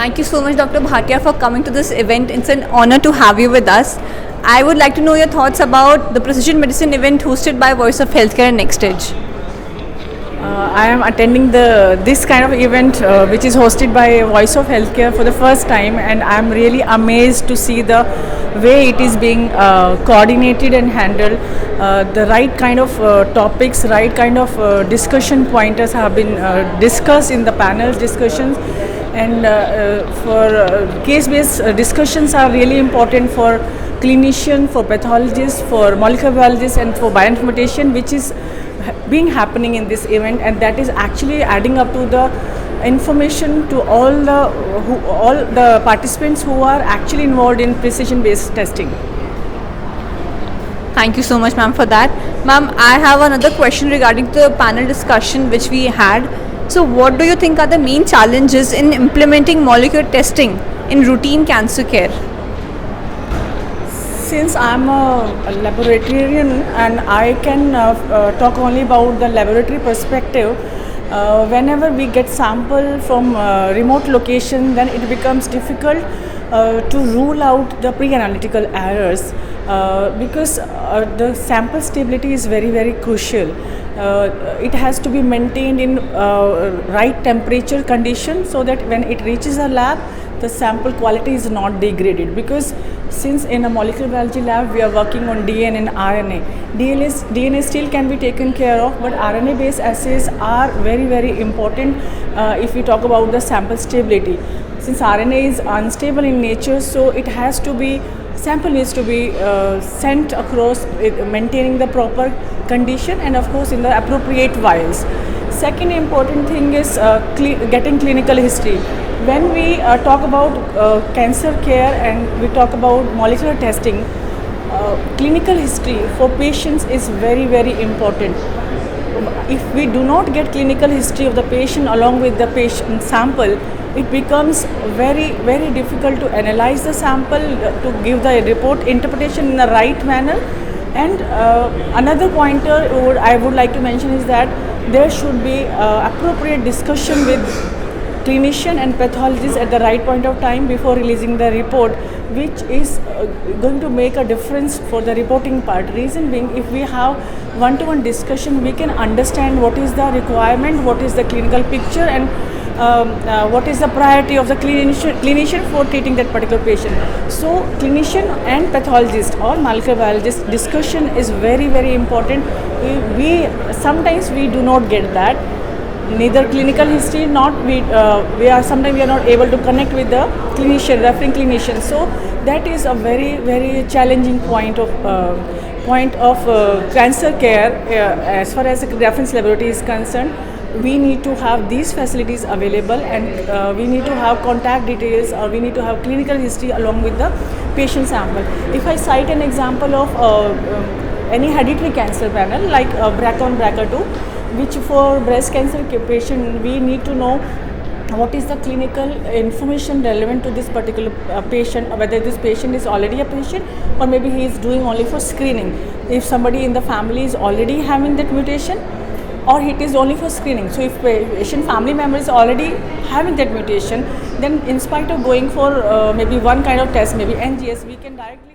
Thank you so much, Dr. Bhatia, for coming to this event. It's an honor to have you with us. I would like to know your thoughts about the precision medicine event hosted by Voice of Healthcare and NextEdge. I am attending this kind of event which is hosted by Voice of Healthcare for the first time, and I am really amazed to see the way it is being coordinated and handled. The right kind of topics, right kind of discussion pointers have been discussed in the panel discussions, and for case-based discussions are really important for clinician, for pathologists, for molecular biologists, and for bioinformatician, which is being happening in this event, and that is actually adding up to the information to all the participants who are actually involved in precision based testing. Thank you so much, ma'am, for that. Ma'am, I have another question regarding the panel discussion which we had. So what do you think are the main challenges in implementing molecular testing in routine cancer care? Since I'm a laboratorian and I can talk only about the laboratory perspective, whenever we get sample from remote location, then it becomes difficult to rule out the pre-analytical errors because the sample stability is very, very crucial. It has to be maintained in right temperature condition so that when it reaches a lab, the sample quality is not degraded, because since in a molecular biology lab we are working on DNA and RNA, DNA still can be taken care of, but RNA based assays are very, very important if we talk about the sample stability. Since RNA is unstable in nature, so it has to be, sample needs to be sent across maintaining the proper condition and of course in the appropriate vials. Second important thing is getting clinical history. When we talk about cancer care and we talk about molecular testing, clinical history for patients is very, very important. If we do not get clinical history of the patient along with the patient sample, it becomes very, very difficult to analyze the sample, to give the report interpretation in the right manner. And another pointer I would like to mention is that there should be appropriate discussion with clinician and pathologist at the right point of time before releasing the report, which is going to make a difference for the reporting part. Reason being, if we have one-to-one discussion, we can understand what is the requirement, what is the clinical picture, and what is the priority of the clinician for treating that particular patient. So clinician and pathologist or molecular biologist discussion is very, very important. We sometimes we do not get that. Neither clinical history, sometimes we are not able to connect with the clinician, referring clinician. So that is a very, very challenging point of cancer care. As far as the reference laboratory is concerned, we need to have these facilities available, and we need to have contact details, or we need to have clinical history along with the patient sample. If I cite an example of any hereditary cancer panel like BRCA1, BRCA2, which for breast cancer patient we need to know what is the clinical information relevant to this particular patient, whether this patient is already a patient or maybe he is doing only for screening. If somebody in the family is already having that mutation, or it is only for screening. So if patient family member is already having that mutation, then in spite of going for maybe one kind of test, maybe NGS, we can directly